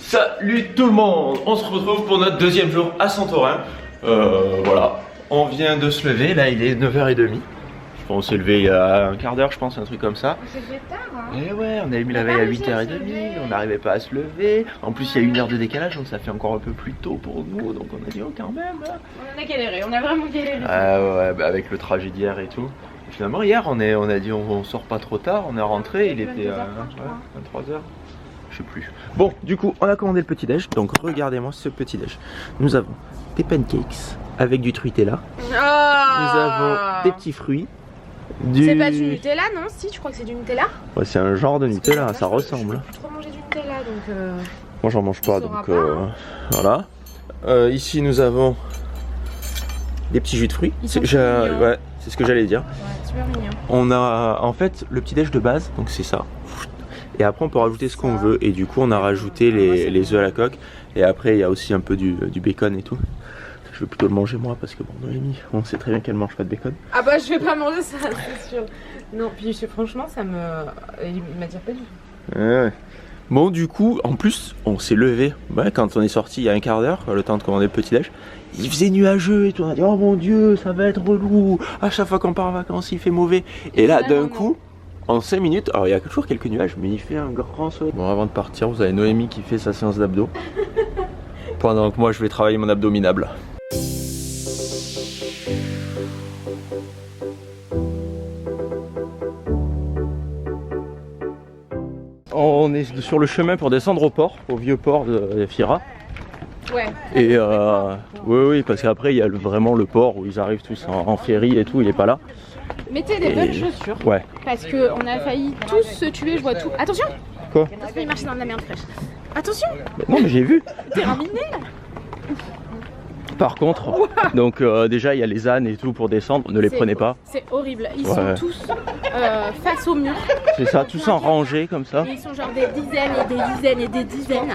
Salut tout le monde, on se retrouve pour notre deuxième jour à Santorin. Voilà, on vient de se lever, là il est 9h30. On s'est levé il y a un quart d'heure je pense, un truc comme ça. C'est tard hein. Et ouais, on avait mis la veille à 8h30, on n'arrivait pas à se lever. En plus il y a 1 heure de décalage donc ça fait encore un peu plus tôt pour nous. Donc on a dit oh quand même hein. On a galéré, on a vraiment galéré. Ouais, bah avec le trajet d'hier et tout. Et finalement hier on a dit on sort pas trop tard, on est rentré, il était 23h. Je sais plus. Bon, du coup, on a commandé le petit déj. Donc, regardez-moi ce petit déj. Nous avons des pancakes avec du truitella. Nous avons des petits fruits. C'est pas du Nutella, non? Si, tu crois que c'est du Nutella? Ouais, c'est un genre de Nutella, ça ressemble. Je peux trop manger du Nutella, donc. Moi, j'en mange pas, donc voilà. Ici, nous avons des petits jus de fruits. C'est ouais, c'est ce que j'allais dire. Ouais, super mignon. On a en fait le petit déj de base, donc c'est ça. Et après on peut rajouter ce qu'on veut et du coup on a rajouté les œufs à la coque et après il y a aussi un peu du bacon et tout. Je vais plutôt le manger moi parce que bon Noémie, on sait très bien qu'elle mange pas de bacon. Ah bah je vais pas manger ça, c'est sûr. Non, puis franchement ça me... Il m'attire pas du tout. Ouais. Bon du coup en plus on s'est levé quand on est sorti il y a un quart d'heure, le temps de commander le petit déj. Il faisait nuageux et tout, on a dit oh mon dieu ça va être relou, à chaque fois qu'on part en vacances il fait mauvais. Et là d'un coup... En 5 minutes, alors il y a toujours quelques nuages, mais il fait un grand soleil. Bon, avant de partir, vous avez Noémie qui fait sa séance d'abdos. Pendant que moi, je vais travailler mon abdominable. On est sur le chemin pour descendre au port, au vieux port de Fira. Ouais. Et oui, parce qu'après, il y a vraiment le port où ils arrivent tous en ferry et tout, il est pas là. Mettez des bonnes chaussures. Ouais. Parce qu'on a failli tous se tuer, je vois tout. Attention! Quoi? On a failli marcher dans de la merde fraîche. Attention! Non, mais j'ai vu. T'es raminé là. Par contre, donc déjà il y a les ânes et tout pour descendre, ne les prenez pas. C'est horrible, ils sont tous face au mur. C'est ça, tous en rangée comme ça. Et ils sont genre des dizaines et des dizaines et des dizaines.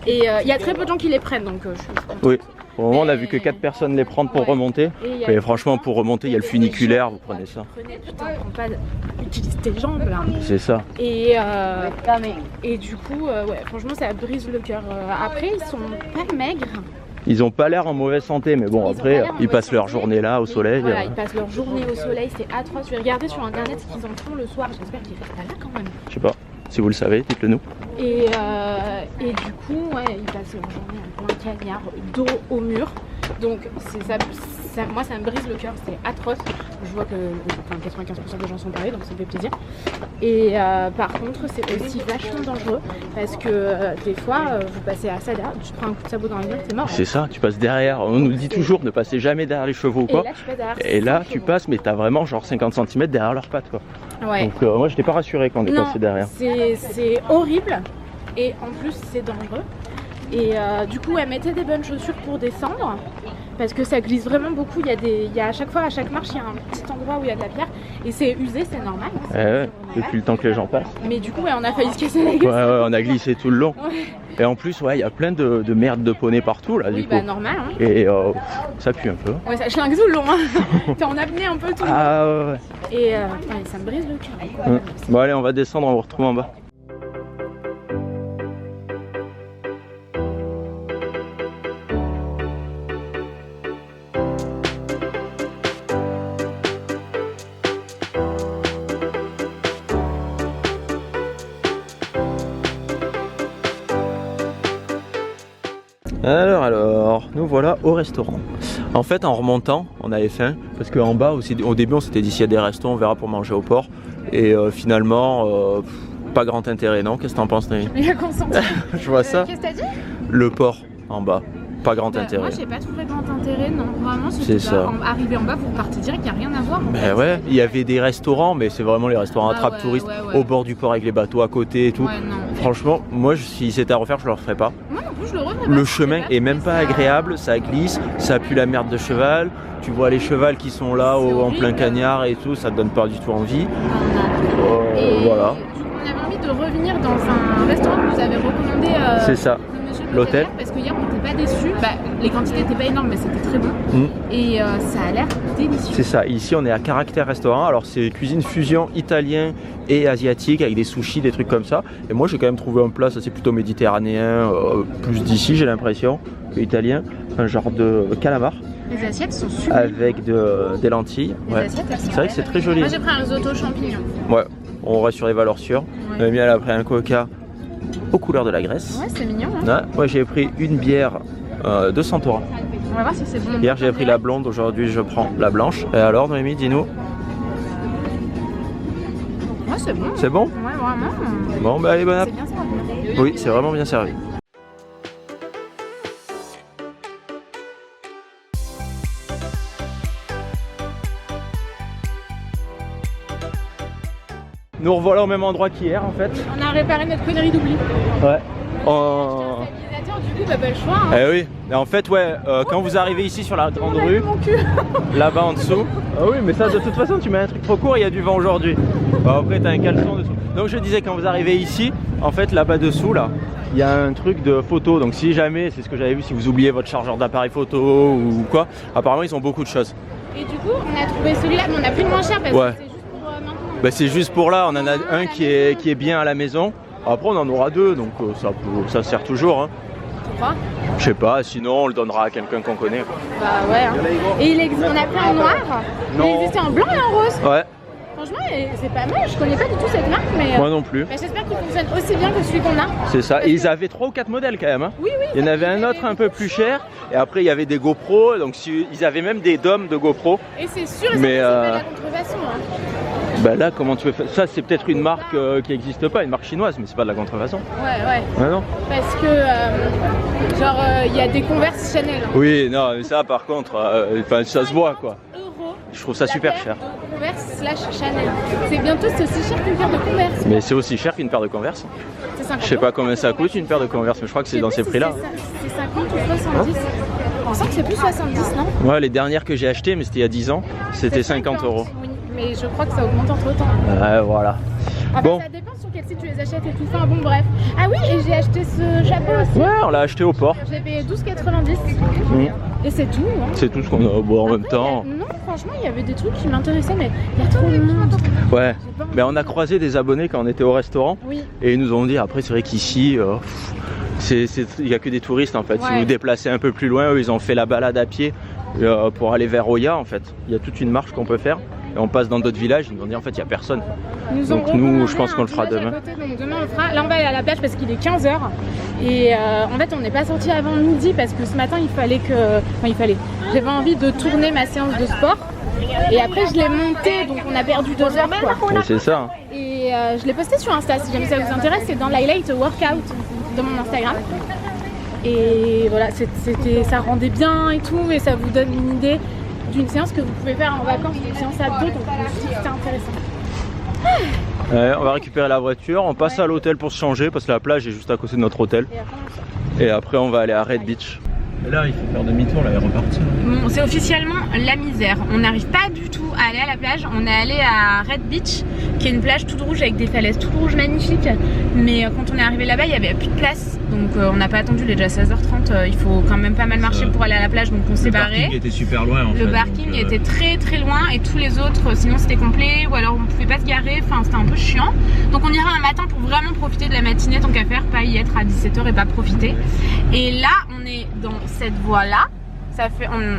Et il y a très peu de gens qui les prennent donc je suis contente. Oui. Au moment, on a vu que 4 personnes les prendre pour remonter. Et franchement, pour remonter, il y a le funiculaire, vous prenez ça. Putain, prends pas, utilise tes jambes là. C'est ça. Et du coup, ouais, franchement, ça brise le cœur. Après, ils sont pas maigres. Ils ont pas l'air en mauvaise santé, mais bon, après, ils passent leur journée là au soleil. Voilà, ils passent leur journée au soleil, c'est atroce. Je vais regarder sur internet ce qu'ils en font le soir. J'espère qu'ils restent pas là quand même. Je sais pas. Si vous le savez, dites-le nous. Et du coup, ouais, ils passent leur journée en plein cagnard, dos au mur. Donc moi ça me brise le cœur, c'est atroce. Je vois que 95% des gens sont pareils, donc ça me fait plaisir. Et par contre, c'est aussi vachement dangereux parce que des fois, vous passez à ça derrière, tu prends un coup de sabot dans la gueule, c'est mort. C'est ça, tu passes derrière. On nous dit toujours ne passer jamais derrière les chevaux ou quoi. Et là, tu passes, mais t'as vraiment genre 50 cm derrière leurs pattes quoi. Ouais. Donc moi, je n'étais pas rassuré quand on est passé derrière. C'est horrible et en plus, c'est dangereux. Et du coup, mettez des bonnes chaussures pour descendre parce que ça glisse vraiment beaucoup. Il y a à chaque fois, à chaque marche, il y a un petit endroit où il y a de la pierre et c'est usé, c'est normal. Ouais, depuis le temps que les gens passent. Mais du coup, on a failli se casser la gueule. Ouais, on a glissé tout le long. Ouais. Et en plus, il y a plein de merde de poney partout là, du coup. Bah normal. Hein. Et ça pue un peu. Ouais, ça chlingue tout le long. Hein. T'es en apnée un peu tout le long. Ah ouais. Et ça me brise le cœur. Bon allez, on va descendre, on vous retrouve en bas. Alors, nous voilà au restaurant. En fait, en remontant, on avait faim parce qu'en bas, aussi, au début, on s'était dit s'il y a des restos, on verra pour manger au port. Et finalement, pas grand intérêt, non? Qu'est-ce que t'en penses, Naïm? Il a consenti. Je vois ça. Qu'est-ce que t'as dit? Le port en bas, pas grand intérêt. Moi, j'ai pas trouvé grand intérêt, non. Vraiment, c'est ça. Arrivé en bas, vous repartez direct, il n'y a rien à voir. Ben ouais, il y avait des restaurants, mais c'est vraiment les restaurants attrape touristes au bord du port avec les bateaux à côté et tout. Ouais, non. Franchement, moi, si c'était à refaire, je le referais pas. Moi non plus, je le referais pas. Le chemin est même pas agréable, ça glisse, ça pue la merde de cheval. Tu vois les chevals qui sont là en plein cagnard et tout, ça te donne pas du tout envie. Et voilà. on avait envie de revenir dans un restaurant que vous avez recommandé. C'est ça. Le monsieur l'hôtel. Parce que hier on n'était pas déçus. Bah, les quantités n'étaient pas énormes, mais c'était très bon. Et ça a l'air délicieux. C'est ça. Ici, on est à Caractère Restaurant. Alors, c'est cuisine fusion italien et asiatique avec des sushis, des trucs comme ça. Et moi, j'ai quand même trouvé un plat, ça c'est plutôt méditerranéen, plus d'ici, j'ai l'impression, que italien. Un genre de calamar. Les assiettes sont super. Avec des lentilles. Ouais. C'est vrai que c'est très joli. Moi, j'ai pris un risotto champignons. Ouais, on reste sur les valeurs sûres. Ouais. Mamie, elle a pris un coca aux couleurs de la Grèce. Ouais, c'est mignon. Hein. Ouais, moi, j'ai pris une bière de Santora. On va voir si c'est bon. Hier, j'ai pris la blonde. Aujourd'hui, je prends la blanche. Et alors, Noémie, dis-nous. Ouais, c'est bon. C'est bon? Ouais, vraiment. Bon, bah allez, bon app. C'est bien servi. Oui, c'est vraiment bien servi. Nous revoilà au même endroit qu'hier en fait. On a réparé notre connerie d'oubli. Ouais. Du coup, bah, pas le choix. Hein. Eh oui. Et en fait, ouais, quand vous arrivez ici sur la grande rue, là-bas en dessous. Ah oui, mais ça, de toute façon, tu mets un truc trop court, il y a du vent aujourd'hui. Bon, après, t'as un caleçon dessous. Donc, je disais, quand vous arrivez ici, en fait, là-bas dessous, là, il y a un truc de photo. Donc, si jamais, c'est ce que j'avais vu, si vous oubliez votre chargeur d'appareil photo ou quoi, apparemment, ils ont beaucoup de choses. Et du coup, on a trouvé celui-là, mais on a pris le moins cher parce Ouais. que c'est juste pour maintenant. Bah, c'est juste pour là, on en a un qui est bien à la maison. Après, on en aura deux, donc ça sert toujours. Hein. Pourquoi? Je sais pas, sinon on le donnera à quelqu'un qu'on connaît. Bah ouais. Hein. Et on a pris en noir, Non. mais il existait en blanc et en rose. Ouais. Franchement, c'est pas mal. Je connais pas du tout cette marque, mais Moi non plus. bah, j'espère qu'il fonctionne aussi bien que celui qu'on a. C'est ça. Et ils avaient 3 ou 4 modèles quand même. Hein. Oui, oui. Il y en avait un autre un peu plus cher. Et après, il y avait des GoPro. Donc, ils avaient même des DOM de GoPro. Et c'est sûr, Mais, c'est pas de la contrefaçon. Hein. Bah là, comment tu veux faire ça? C'est peut-être une marque qui n'existe pas, une marque chinoise, mais c'est pas de la contrefaçon. Ouais, ouais. Ouais, non. Parce que, genre, il y a des Converse Chanel. Hein. Oui, non, mais ça, par contre, ça se voit quoi. Je trouve ça super cher. Converse/Chanel. C'est bientôt c'est aussi cher qu'une paire de Converse. Mais c'est aussi cher qu'une paire de Converse. C'est 50 Je sais pas euros, combien ça coûte une paire de Converse, mais je crois que c'est dans ces prix-là. C'est 50 ou 70. On sent que c'est plus 70, non? Ouais, les dernières que j'ai achetées, mais c'était il y a 10 ans, c'était 50 euros. Oui, mais je crois que ça augmente entre temps. Ouais, voilà. En Bon. fait, ça dépend sur quel site tu les achètes et tout ça. Bon, bref. Ah oui, et j'ai acheté ce chapeau aussi. Ouais, on l'a acheté au port. Je l'ai payé 12,90. Et c'est tout. Hein. C'est tout ce qu'on a en même temps. Non, franchement, il y avait des trucs qui m'intéressaient, mais il y a trop de monde. Ouais, mais on a croisé des abonnés quand on était au restaurant. Oui. Et ils nous ont dit, après, c'est vrai qu'ici, il n'y a que des touristes en fait. Si vous vous déplacez un peu plus loin, eux, ils ont fait la balade à pied pour aller vers Oya en fait. Il y a toute une marche qu'on peut faire. Et on passe dans d'autres villages, ils nous ont dit en fait il n'y a personne. Donc nous je pense qu'on le fera demain. Donc demain on le fera. Là on va aller à la plage parce qu'il est 15h. Et en fait on n'est pas sorti avant midi parce que ce matin j'avais envie de tourner ma séance de sport. Et après je l'ai monté donc on a perdu 2 heures quoi. C'est ça. Hein. Et je l'ai posté sur Insta si jamais ça vous intéresse, c'est dans l'highlight workout de mon Instagram. Et voilà, ça rendait bien et tout et ça vous donne une idée d'une séance que vous pouvez faire en vacances, une séance à deux, donc je me suis dit que c'était intéressant. Ouais, on va récupérer la voiture, on passe à l'hôtel pour se changer parce que la plage est juste à côté de notre hôtel. Et après on va aller à Red Beach. Et là il faut faire demi-tour là et repartir. Bon, c'est officiellement la misère. On n'arrive pas du tout à aller à la plage. On est allé à Red Beach, qui est une plage toute rouge avec des falaises toutes rouges magnifiques. Mais quand on est arrivé là-bas, il n'y avait plus de place. Donc on n'a pas attendu, il est déjà 16h30. Il faut quand même pas mal marcher pour aller à la plage. Donc on s'est barré. Le parking était super loin en fait. Le parking était très très loin et tous les autres, sinon c'était complet ou alors on pouvait pas se garer. Enfin c'était un peu chiant. Donc on ira un matin pour vraiment profiter de la matinée tant qu'à faire, pas y être à 17h et pas profiter. Et là on est dans cette voie là.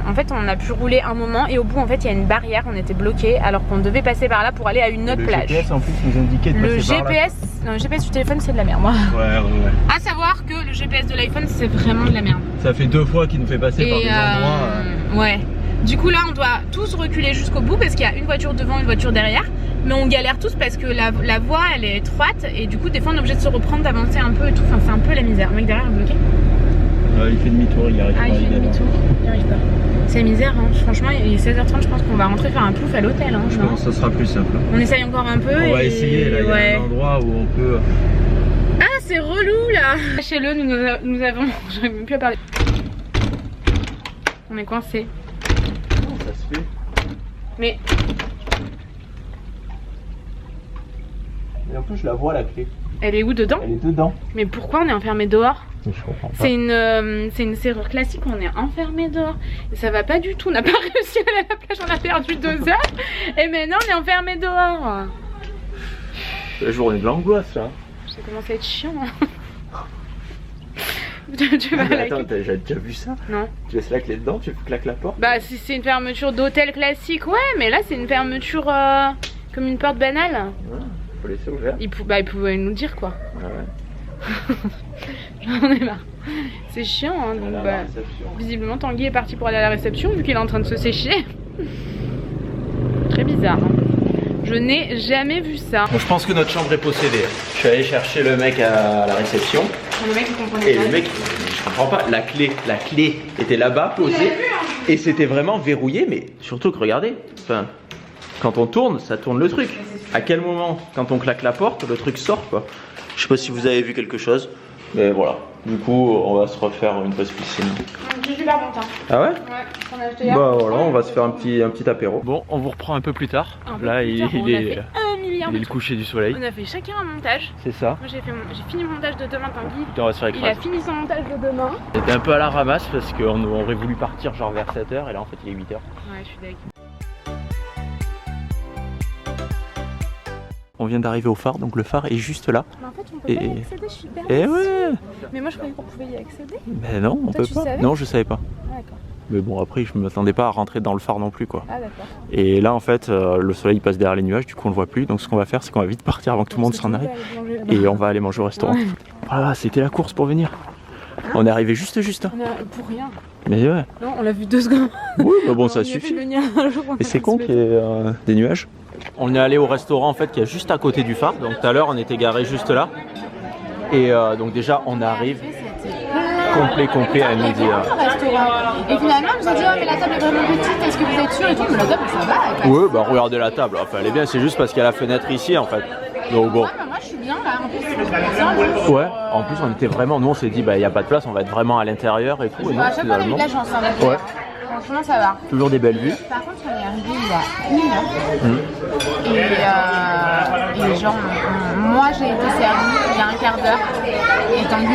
En fait on a pu rouler un moment et au bout en fait il y a une barrière, on était bloqué alors qu'on devait passer par là pour aller à une autre plage. Le GPS en plus nous indiquait de passer par là. Non, le GPS du téléphone c'est de la merde moi. Ouais. À savoir que le GPS de l'iPhone c'est vraiment de la merde. Ça fait 2 fois qu'il nous fait passer par des endroits. Ouais. Du coup là on doit tous reculer jusqu'au bout parce qu'il y a une voiture devant, une voiture derrière. Mais on galère tous parce que la voie elle est étroite et du coup des fois on est obligé de se reprendre, d'avancer un peu et tout. Enfin c'est un peu la misère. Le mec derrière est bloqué. Il fait demi-tour, il arrive pas. Il fait demi-tour, il arrive pas. C'est misère, hein. Franchement, il est 16h30, je pense qu'on va rentrer faire un pouf à l'hôtel. Hein, je pense que ça sera plus simple. On essaye encore un peu. On va essayer, là, il y a un endroit où on peut... Ah, c'est relou là. Chez-le, nous avons... J'aurais même plus à parler. On est coincés. Comment ça se fait? Mais... Et en plus, je la vois la clé. Elle est où dedans? Elle est dedans. Mais pourquoi on est enfermé dehors? Je comprends pas. C'est une serrure classique, on est enfermé dehors. Et ça va pas du tout, on n'a pas réussi à aller à la plage, on a perdu 2 heures. Et maintenant on est enfermé dehors. La journée de l'angoisse là. Ça commence à être chiant. Tu vas attends, t'as déjà vu ça? Non. Tu laisses la clé dedans, tu claques la porte? Bah si c'est une fermeture d'hôtel classique, ouais, mais là c'est une fermeture comme une porte banale. Ouais, faut laisser ouvert. Il pouvait nous le dire quoi. Ouais. J'en ai marre. C'est chiant hein, donc bah, visiblement Tanguy est parti pour aller à la réception vu qu'il est en train de se sécher. Très bizarre. Hein. Je n'ai jamais vu ça. Bon, je pense que notre chambre est possédée. Je suis allé chercher le mec à la réception. Le mec il comprenait Et pas. le mec, je comprends pas, la clé était là-bas posée. Et c'était vraiment verrouillé, mais surtout que regardez, enfin, quand on tourne, ça tourne le truc. À quel moment, quand on claque la porte, le truc sort quoi. Je sais pas si vous avez vu quelque chose, mais voilà. Du coup, on va se refaire une pause piscine. J'ai super bon temps. Ah ouais? Ouais, on a acheté hier. Bah voilà, on va se faire un petit apéro. Bon, on vous reprend un peu plus tard. Là, il est le coucher du soleil. On a fait chacun un montage. C'est ça. Moi j'ai fini le montage de demain, Tanguy. On va se faire Il a fini son montage de demain. C'était un peu à la ramasse parce qu'on aurait voulu partir genre vers 7h et là en fait il est 8h. Ouais, je suis d'accord. On vient d'arriver au phare, donc le phare est juste là. Mais en fait, on peut pas y accéder, je suis super Et déçue. ouais. Mais moi, je croyais qu'on pouvait y accéder. Ben non, on Toi, peut tu pas. savais? Non, je savais pas. Ah, d'accord. Mais bon, après, je m'attendais pas à rentrer dans le phare non plus, quoi. Ah, d'accord. Et là, en fait, le soleil passe derrière les nuages, du coup, on le voit plus. Donc, ce qu'on va faire, c'est qu'on va vite partir avant que tout le monde s'en aille. Et on va aller manger au restaurant. Ouais. Voilà, c'était la course pour venir. On est arrivé juste. Hein. Pour rien. Mais ouais. Non, on l'a vu 2 secondes. Oui, bah bon, On ça y a fait suffit. venir un jour, on Et a c'est pas con su qu'il y ait des nuages. On est allé au restaurant en fait qui est juste à côté du phare. Donc tout à l'heure on était garé juste là. Et donc déjà on arrive complet à midi. Et finalement, on nous a dit, oh, mais la table est vraiment petite, est-ce que vous êtes sûr et tout? Mais la table, ça va. Ouais, bah regardez la table. Enfin elle est bien, c'est juste parce qu'il y a la fenêtre ici en fait. Donc bon. Ouais, bah, moi je suis bien là. En plus, c'est Ouais, en plus on était vraiment, nous on s'est dit bah il n'y a pas de place, on va être vraiment à l'intérieur et tout. Et non, à chaque fois, on a eu de la chance. Hein, ouais. Franchement, ça va. Toujours des belles vues. Par contre, on est arrivé il y a 1 heure. Et genre, moi j'ai été servie il y a un quart d'heure. Et Tanguy,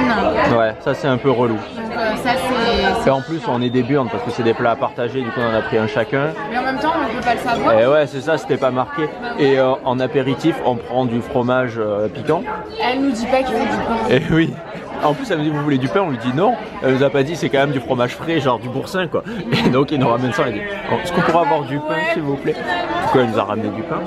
non. Ouais, ça c'est un peu relou. Donc, ça c'est. Et en plus on est des burnes parce que c'est des plats à partager, du coup on en a pris un chacun. Mais en même temps, on ne peut pas le savoir. Et ouais, c'est ça, c'était pas marqué. Et en apéritif, on prend du fromage piquant. Elle nous dit pas qu'il faut du pain. Et oui. En plus, elle me dit vous voulez du pain, on lui dit non. Elle nous a pas dit c'est quand même du fromage frais, genre du boursin quoi. Et donc il nous ramène ça, elle dit est-ce qu'on pourra avoir du pain s'il vous plaît? Du coup elle nous a ramené du pain.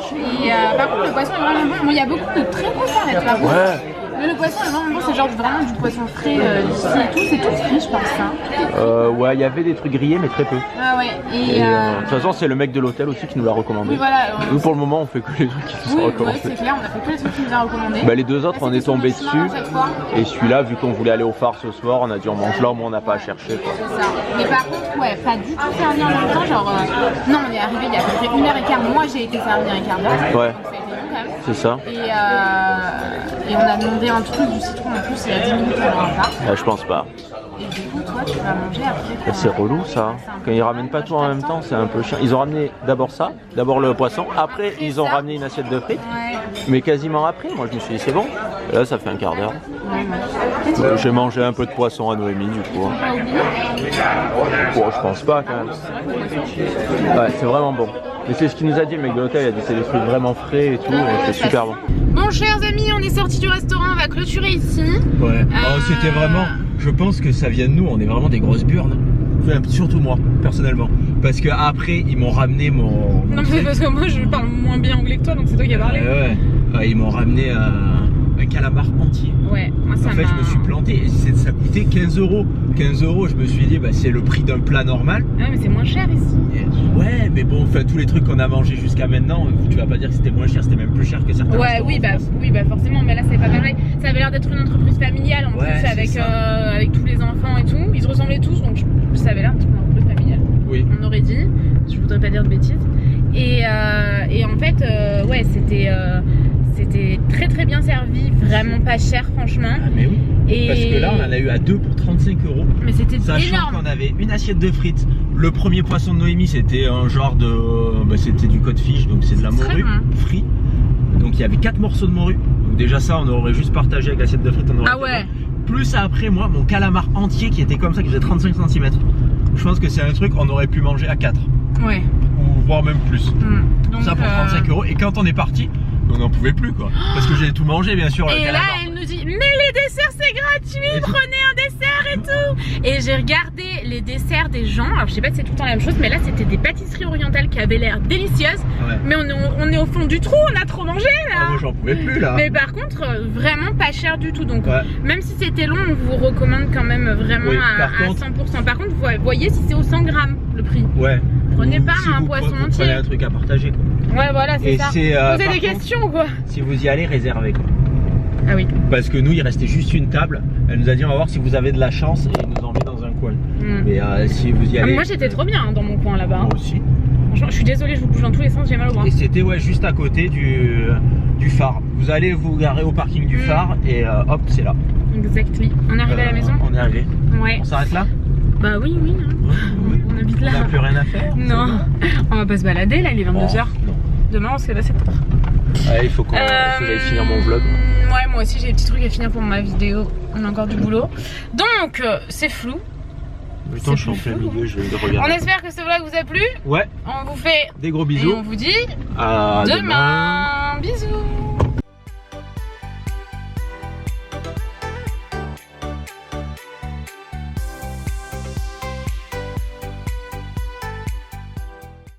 Et par contre le poisson est vraiment bon. Bon, il y a beaucoup de très bons arêtes là. Ouais. Mais le poisson est vraiment bon, c'est genre vraiment du poisson frais ici et tout, c'est tout frais je pense. Hein. Ouais, il y avait des trucs grillés mais très peu. Ah ouais. Et De toute façon, c'est le mec de l'hôtel aussi qui nous l'a recommandé. oui, voilà. Nous pour le moment, on fait que les trucs qui nous sont Oui, recommandés. c'est clair, on a fait que les trucs qu'il nous a recommandés. Bah, les 2 autres, on est tombé dessus. Cette fois. Et celui-là, vu qu'on voulait aller au phare ce soir, on a dit on mange là, au moins on n'a pas à chercher quoi. C'est ça. Mais par contre, ouais, pas du tout servi en même temps. Genre, non, on est arrivé il y a à peu près 1h15. Moi, j'ai été servi un quart d'heure. Ouais. Donc, ça a été long quand même. C'est ça. Et on a demandé un truc du citron en plus il y a 10 minutes on n'aura pas. Je pense pas. Et du coup, toi, tu vas manger après. C'est relou ça. Quand ils ramènent pas tout en même temps, c'est un peu chiant. Ils ont ramené d'abord ça, d'abord le poisson. Après, ils ont ramené une assiette de frites. Ouais. Mais quasiment après, moi je me suis dit c'est bon. Et là, ça fait un quart d'heure. Ouais. J'ai mangé un peu de poisson à Noémie du coup. Bon, je pense pas quand même. Ouais, c'est vraiment bon. Mais c'est ce qu'il nous a dit, le mec de l'hôtel. Il a dit c'est des trucs vraiment frais et tout. C'est super bon. Bon, chers amis, on est sortis du restaurant. On va clôturer ici. Ouais. Oh, c'était vraiment. Je pense que ça vient de nous. On est vraiment des grosses burnes. Enfin, surtout moi, personnellement. Parce que après, ils m'ont ramené mon. Non, mais parce que moi, je parle moins bien anglais que toi, donc c'est toi qui as parlé. Ouais. Ils m'ont ramené un calamar entier. Ouais, moi ça En fait, je me suis planté et ça coûtait 15 euros. 15 euros, je me suis dit, bah, c'est le prix d'un plat normal. Ouais, mais c'est moins cher ici. Et, ouais, mais bon, enfin, tous les trucs qu'on a mangés jusqu'à maintenant, tu vas pas dire que c'était moins cher, c'était même plus cher que certains. Ouais, oui, bah forcément, mais là c'est pas pareil. Ça avait l'air d'être une entreprise familiale en Ouais, plus c'est avec tous les enfants et tout. Ils se ressemblaient tous, donc ça avait l'air d'être une entreprise familiale. Oui. On aurait dit, je voudrais pas dire de bêtises. Et en fait, ouais, c'était très très bien servi, vraiment pas cher franchement. Ah, mais oui. Et... Parce que là, on en a eu à 2 pour 35 euros. Mais c'était Sachant énorme. qu'on avait une assiette de frites. Le premier poisson de Noémie, c'était un genre de. Bah, c'était du codfish, donc c'est de la morue frit. Donc il y avait 4 morceaux de morue. Donc déjà, ça, on aurait juste partagé avec l'assiette de frites. On aurait Ah ouais. plus après, moi, mon calamar entier qui était comme ça, qui faisait 35 cm. Je pense que c'est un truc qu'on aurait pu manger à 4. Ouais. Ou voire même plus. Donc, ça pour 35 €. Et quand on est parti, on n'en pouvait plus quoi. Parce que j'ai tout mangé bien sûr. Et là elle nous dit mais les desserts c'est gratuit, prenez un dessert et tout. Et j'ai regardé les desserts des gens. Alors je sais pas si c'est tout le temps la même chose, mais là c'était des pâtisseries orientales qui avaient l'air délicieuses. Ouais. Mais on est au fond du trou, on a trop mangé là. Ah, moi j'en pouvais plus là. Mais par contre vraiment pas cher du tout. Donc même si c'était long, on vous recommande quand même vraiment à 100%. Par contre vous voyez si c'est au 100 grammes le prix. Ouais. Prenez pas un poisson entier. Prenez un truc à partager quoi. Ouais voilà c'est ça. Posez des questions quoi. Si vous y allez, réservez quoi. Ah oui. Parce que nous il restait juste une table. Elle nous a dit on va voir si vous avez de la chance et ils nous ont mis dans un coin. Mais si vous y allez. Moi j'étais trop bien dans mon coin là-bas. Moi aussi. Franchement je suis désolée, je vous bouge dans tous les sens, j'ai mal au bras. Et c'était juste à côté du phare. Vous allez vous garer au parking du phare et hop c'est là. Exactly. On arrive à la maison. On est arrivé. Ouais. On s'arrête là? Bah oui. Oui. On habite là. On n'a plus rien à faire. Non. On va pas se balader là, il est 22h. Demain on se lève à 7h. Ouais, il faut que j'aille finir mon vlog. Ouais, moi aussi j'ai des petits trucs à finir pour ma vidéo. On a encore du boulot. Donc c'est flou. Putain, je suis en plein milieu, je vais le regarder. On espère que ce vlog vous a plu. Ouais. On vous fait des gros bisous. Et on vous dit à demain. Bisous.